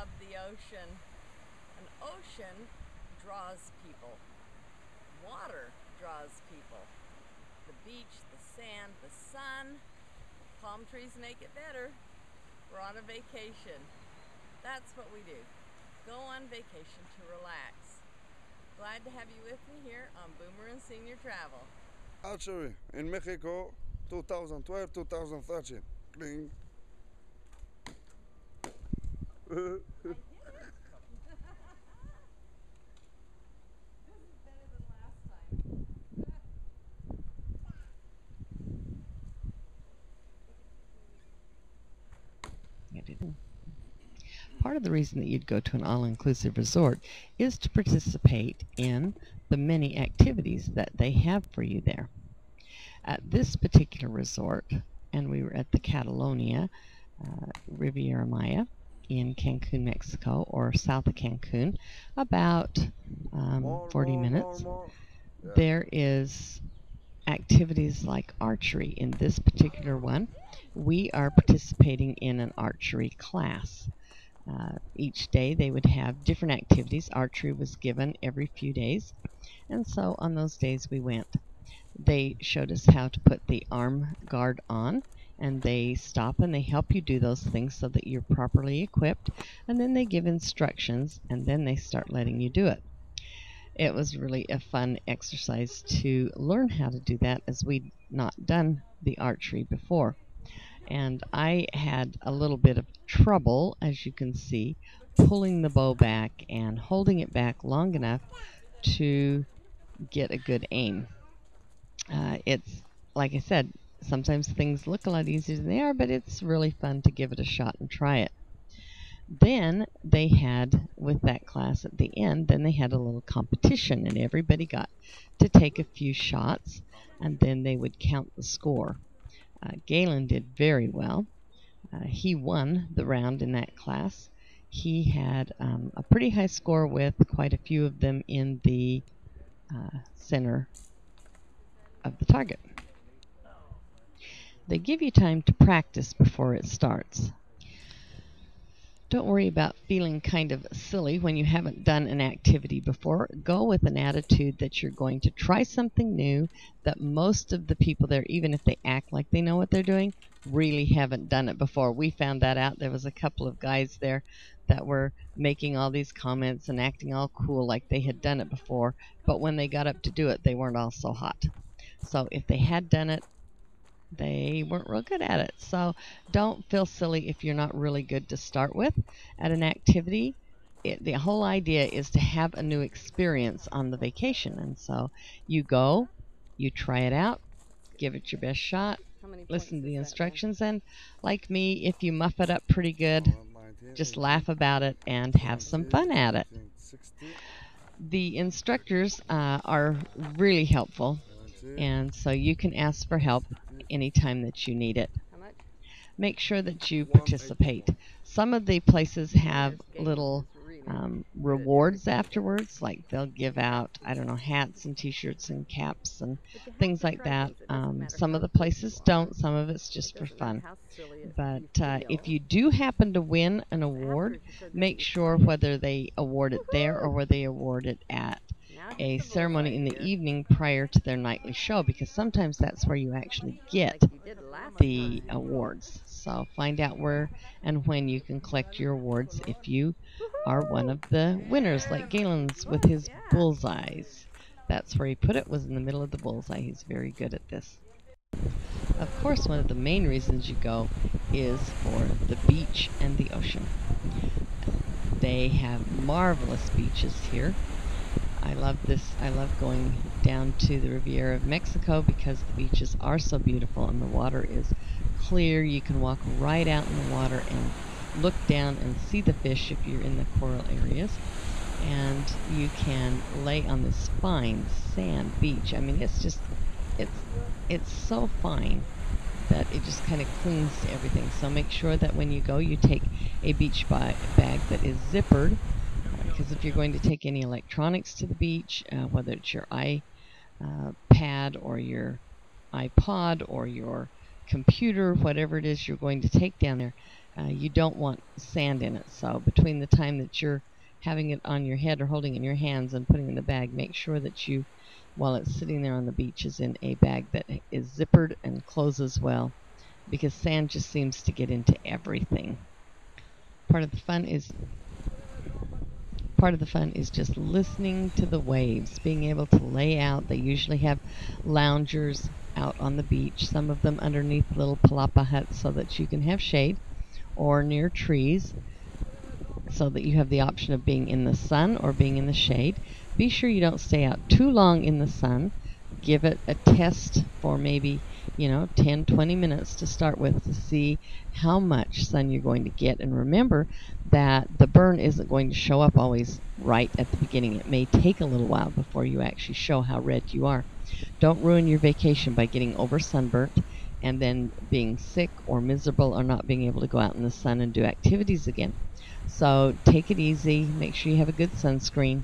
love the ocean. An ocean draws people. Water draws people. The beach, the sand, the sun. Palm trees make it better. We're on a vacation. That's what we do. Go on vacation to relax. Glad to have you with me here on Boomer and Senior Travel. Archery in Mexico, 2012-2013. Cling. I did it. This is better than last time. Part of the reason that you'd go to an all-inclusive resort is to participate in the many activities that they have for you there. At this particular resort, and we were at the Catalonia Riviera Maya in Cancun, Mexico, or south of Cancun, about 40 minutes. Yeah. There is activities like archery. In this particular one, we are participating in an archery class. Each day they would have different activities. Archery was given every few days, and so on those days we went. They showed us how to put the arm guard on, and they stop and they help you do those things so that you're properly equipped, and then they give instructions, and then they start letting you do it. It was really a fun exercise to learn how to do that, as we'd not done the archery before. And I had a little bit of trouble, as you can see, pulling the bow back and holding it back long enough to get a good aim. It's, like I said, sometimes things look a lot easier than they are, but it's really fun to give it a shot and try it. Then they had, with that class at the end, then they had a little competition, and everybody got to take a few shots, and then they would count the score. Galen did very well. He won the round in that class. He had a pretty high score with quite a few of them in the center of the target. They give you time to practice before it starts. Don't worry about feeling kind of silly when you haven't done an activity before. Go with an attitude that you're going to try something new, that most of the people there, even if they act like they know what they're doing, really haven't done it before. We found that out. There was a couple of guys there that were making all these comments and acting all cool like they had done it before, but when they got up to do it, they weren't all so hot. So if they had done it, they weren't real good at it. So don't feel silly if you're not really good to start with at an activity. The whole idea is to have a new experience on the vacation. And so you go, you try it out, give it your best shot, listen to the instructions, and like me, if you muff it up pretty good, just laugh about it and have some fun at it. The instructors are really helpful, and so you can ask for help anytime that you need it. Make sure that you participate. Some of the places have little rewards afterwards, like they'll give out, I don't know, hats and t-shirts and caps and things like that. Some of the places don't. Some of it's just for fun. But if you do happen to win an award, make sure whether they award it there or whether they award it at a ceremony in the evening prior to their nightly show, because sometimes that's where you actually get the awards. So find out where and when you can collect your awards if you are one of the winners, like Galen's with his bullseyes. That's where he put it, was in the middle of the bullseye. He's very good at this. Of course, one of the main reasons you go is for the beach and the ocean. They have marvelous beaches here. I love this. I love going down to the Riviera of Mexico because the beaches are so beautiful and the water is clear. You can walk right out in the water and look down and see the fish if you're in the coral areas. And you can lay on this fine sand beach. I mean, it's just, it's so fine that it just kind of clings to everything. So make sure that when you go, you take a beach bag that is zippered, because if you're going to take any electronics to the beach, whether it's your iPad or your iPod or your computer, whatever it is you're going to take down there, You don't want sand in it. So between the time that you're having it on your head or holding it in your hands and putting it in the bag, make sure that you, while it's sitting there on the beach, is in a bag that is zippered and closes well, because sand just seems to get into everything. Part of the fun is just listening to the waves, being able to lay out. They usually have loungers out on the beach, some of them underneath little palapa huts so that you can have shade, or near trees so that you have the option of being in the sun or being in the shade. Be sure you don't stay out too long in the sun. Give it a test for maybe 10-20 minutes to start with, to see how much sun you're going to get. And remember that the burn isn't going to show up always right at the beginning. It may take a little while before you actually show how red you are. Don't ruin your vacation by getting over sunburnt and then being sick or miserable or not being able to go out in the sun and do activities again. So take it easy. Make sure you have a good sunscreen.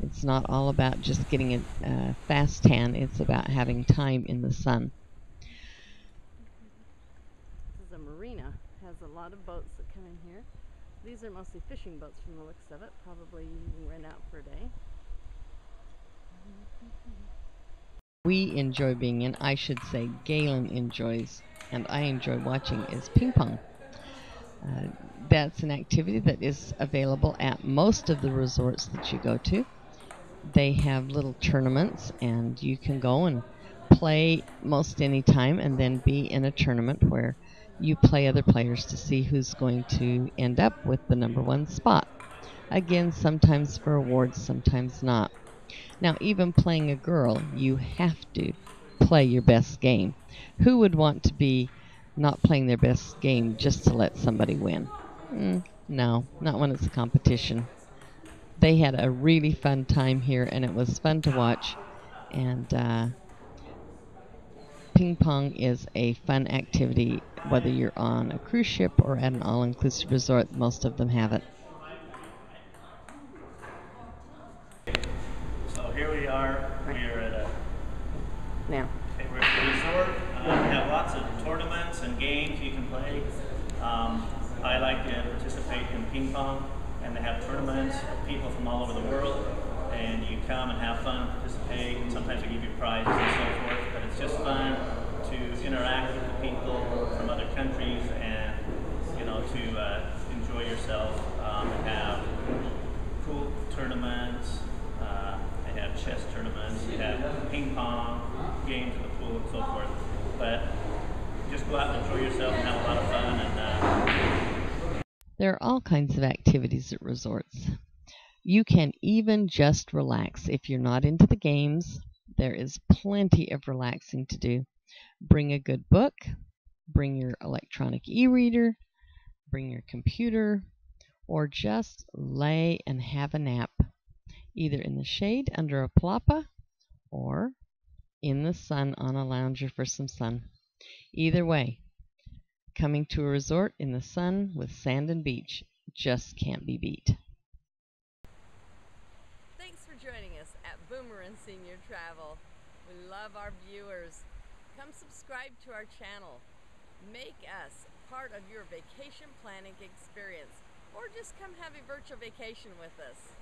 It's not all about just getting a fast tan. It's about having time in the sun. This is a marina. Has a lot of boats that come in here. These are mostly fishing boats from the looks of it. Probably you can rent out for a day. We enjoy being in, I should say Galen enjoys, and I enjoy watching, is ping pong. That's an activity that is available at most of the resorts that you go to. They have little tournaments, and you can go and play most any time and then be in a tournament where you play other players to see who's going to end up with the #1 spot. Again, sometimes for awards, sometimes not. Now, even playing a girl, you have to play your best game. Who would want to be not playing their best game just to let somebody win? No, not when it's a competition. They had a really fun time here, and it was fun to watch. And ping pong is a fun activity, whether you're on a cruise ship or at an all-inclusive resort. Most of them have it. So here we are. We are at a Now, we're at a resort. We have lots of tournaments and games you can play. I like to participate in ping pong, and they have tournaments with people from all over the world, and you come and have fun, participate, and sometimes they give you prizes and so forth. But it's just fun to interact with the people from other countries, and to enjoy yourself and have pool tournaments. They have chess tournaments. They have ping pong games in the pool and so forth. But just go out and enjoy yourself and have a lot of fun. And there are all kinds of activities at resorts. You can even just relax. If you're not into the games, there is plenty of relaxing to do. Bring a good book, bring your electronic e-reader, bring your computer, or just lay and have a nap, either in the shade under a palapa or in the sun on a lounger for some sun. Either way, coming to a resort in the sun with sand and beach just can't be beat. thanks for joining us at Boomerang Senior Travel. We love our viewers. Come subscribe to our channel. Make us part of your vacation planning experience, or just come have a virtual vacation with us.